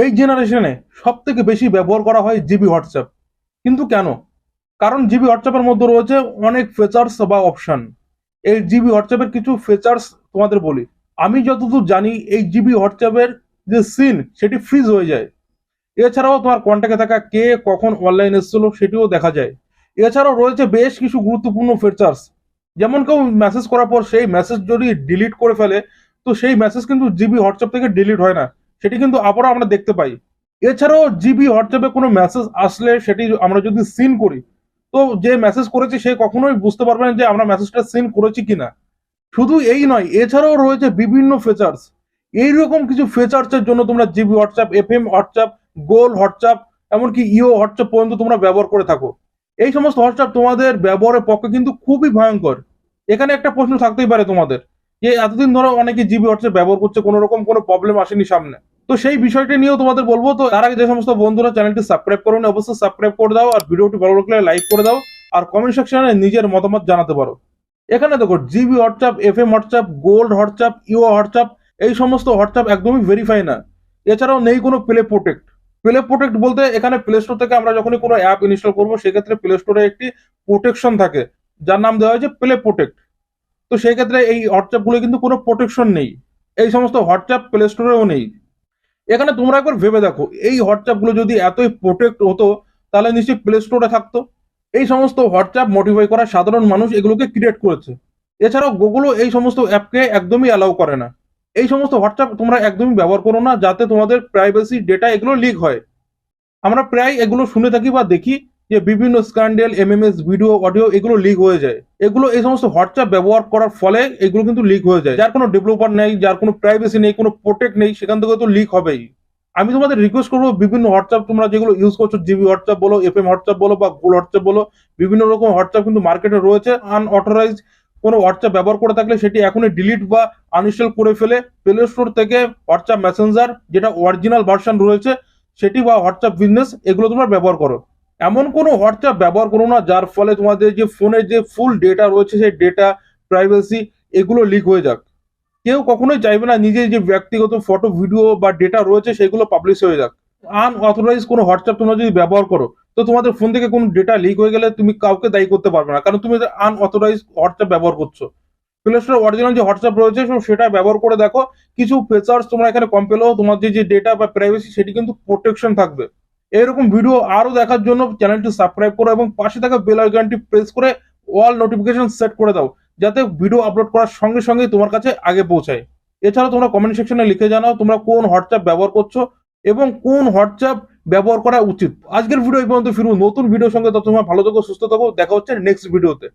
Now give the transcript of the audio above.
এই জেনারেশনে সব থেকে বেশি ব্যবহার করা হয় জিবি হোয়াটসঅ্যাপ। কিন্তু কেন? কারণ জিবি হোয়াটসঅ্যাপের মধ্যে রয়েছে অনেক ফিচার্স বা অপশন। এই জিবি হোয়াটসঅ্যাপের কিছু ফিচার্স তোমাদের বলি। আমি যতদূর জানি এই জিবি হোয়াটসঅ্যাপের যে সিন সেটি ফ্রিজ হয়ে যায়। এছাড়াও তোমার কন্ট্যাক্টে থাকা কে কখন অনলাইন এসেছিল সেটিও দেখা যায়। এছাড়াও রয়েছে বেশ কিছু গুরুত্বপূর্ণ ফিচার্স, যেমন কেউ মেসেজ করার পর সেই মেসেজ যদি ডিলিট করে ফেলে, তো সেই মেসেজ কিন্তু জিবি হোয়াটসঅ্যাপ থেকে ডিলিট হয় না, সেটি কিন্তু আবারও আমরা দেখতে পাই। এছাড়াও জিবি হোয়াটসঅ্যাপে কোনো মেসেজ আসলে সেটি আমরা যদি সিন করি, তো যে মেসেজ করেছি সে কখনোই বুঝতে পারবে না যে আমরা মেসেজটা সিন করেছি কিনা। শুধু এই নয়, এছাড়াও রয়েছে বিভিন্ন ফিচার্স। এইরকম কিছু ফিচার্সের জন্য তোমরা জিবি হোয়াটসঅ্যাপ, এফএম হোয়াটসঅ্যাপ, গোল হোয়াটসঅ্যাপ, এমনকি ইও হোয়াটসঅ্যাপ পর্যন্ত তোমরা ব্যবহার করে থাকো। এই সমস্ত হোয়াটসঅ্যাপ তোমাদের ব্যবহারের পক্ষে কিন্তু খুবই ভয়ঙ্কর। এখানে একটা প্রশ্ন থাকতেই পারে তোমাদের, যে এতদিন ধরে অনেকে জিবি হোয়াটসঅ্যাপ ব্যবহার করছে, কোনো রকম কোনো প্রবলেম আসেনি সামনে। তো সেই বিষয়টি নিয়েও তোমাদের বলবো। তো তার আগে যে সমস্ত বন্ধুরা চ্যানেলটি সাবস্ক্রাইব করুন, অবশ্যই সাবস্ক্রাইব করে দাও, আর ভিডিওটি ভালো লাগলে লাইক করে দাও, আর কমেন্ট সেকশনে নিজের মতামত জানাতে পারো। এখানে দেখো, GB WhatsApp, FM WhatsApp, gold WhatsApp, ইও হোয়াটসঅ্যাপ, এই সমস্ত হোয়াটসঅ্যাপ একদমই ভেরিফাই না। এছাড়াও নেই কোনো প্লে প্রোটেক্ট। প্লে প্রোটেক্ট বলতে এখানে প্লে স্টোর থেকে আমরা যখনই কোনো অ্যাপ ইনস্টল করবো, সেক্ষেত্রে প্লে স্টোরে একটি প্রোটেকশন থাকে, যার নাম দেওয়া হয়েছে প্লে প্রোটেক্ট। তো সেই ক্ষেত্রে এই হোয়াটসঅ্যাপ গুলো কিন্তু কোনো প্রোটেকশন নেই। এই সমস্ত হোয়াটসঅ্যাপ প্লে স্টোরেও নেই। এখানে তোমরা একবার ভেবে দেখো, এই হোয়াটসঅ্যাপ গুলো যদি এতই প্রোটেক্ট হতো, তাহলে নিশ্চয়ই প্লে স্টোরে থাকতো। এই সমস্ত হোয়াটসঅ্যাপ মডিফাই করা সাধারণ মানুষ এগুলোকে ক্রিয়েট করেছে। এছাড়াও গুগলও এই সমস্ত অ্যাপকে একদমই অ্যালাউ করে না। এই সমস্ত হোয়াটসঅ্যাপ তোমরা একদমই ব্যবহার করো না, যাতে তোমাদের প্রাইভেসি ডেটা এগুলো লিক হয়। আমরা প্রায় এগুলো শুনে থাকি বা দেখি, যে বিভিন্ন স্ক্যান্ডেল, এমএমএস, ভিডিও, অডিও এগুলো লিক হয়ে যায়। এগুলো এই সমস্ত হোয়াটসঅ্যাপ ব্যবহার করার ফলে এগুলো কিন্তু লিক হয়ে যায়। যার কোনো ডেভেলপার নেই, যার কোনো প্রাইভেসি নেই, কোনো প্রোটেক্ট নেই, সেখান থেকে তো লিক হবেই। আমি তোমাদের রিকোয়েস্ট করবো, বিভিন্ন হোয়াটসঅ্যাপ তোমরা যেগুলো ইউজ করছো, জিবি হোয়াটসঅ্যাপ বলো, এফএম হোয়াটসঅ্যাপ বলো, বা গোল হোয়াটসঅ্যাপ বলো, বিভিন্ন রকম হোয়াটসঅ্যাপ কিন্তু মার্কেটে রয়েছে। আনঅথরাইজ কোনো হোয়াটসঅ্যাপ ব্যবহার করে থাকলে সেটি এখনই ডিলিট বা আনইনস্টল করে ফেলে প্লে স্টোর থেকে হোয়াটসঅ্যাপ মেসেঞ্জার, যেটা অরিজিনাল ভার্সন রয়েছে সেটি, বা হোয়াটসঅ্যাপ বিজনেস, এগুলো তোমরা ব্যবহার করো। এমন কোনো হোয়াটসঅ্যাপ ব্যবহার করো না যার ফলে তোমাদের যে ফোনের যে ফুল ডেটা রয়েছে, সেই ডেটা, প্রাইভেসি এগুলো লিক হয়ে যাক। কেউ কখনোই চাইবে না নিজের যে ব্যক্তিগত ফটো, ভিডিও বা ডেটা রয়েছে সেগুলো পাবলিশ হয়ে যাক। আনঅথরাইজ কোনো হোয়াটসঅ্যাপ তোমরা যদি ব্যবহার করো, তো তোমাদের ফোন থেকে কোনো ডেটা লিক হয়ে গেলে তুমি কাউকে দায়ী করতে পারবে না, কারণ তুমি আনঅথরাইজ হোয়াটসঅ্যাপ ব্যবহার করছো। প্লে স্টোরে অরিজিনাল যে হোয়াটসঅ্যাপ রয়েছে সেটা ব্যবহার করে দেখো, কিছু ফিচার্স তোমরা এখানে কম পেলেও তোমার যে ডেটা বা প্রাইভেসি সেটি কিন্তু প্রোটেকশন থাকবে। এরকম ভিডিও আরো দেখার জন্য চ্যানেলটি সাবস্ক্রাইব করো, এবং পাশে থাকা বেল আইকনটি প্রেস করে অল নোটিফিকেশন সেট করে দাও, যাতে ভিডিও আপলোড করার সঙ্গে সঙ্গে তোমার কাছে আগে পৌঁছায়। এছাড়াও তোমরা কমেন্ট সেকশনে লিখে জানাও তোমরা কোন হোয়াটসঅ্যাপ ব্যবহার করছো, এবং কোন হোয়াটসঅ্যাপ ব্যবহার করা উচিত। আজকের ভিডিও এই পর্যন্ত, ফিরবো নতুন ভিডিওর সঙ্গে। ততক্ষণ ভালো থাকো, সুস্থ থাকো, দেখা হচ্ছে নেক্সট ভিডিওতে।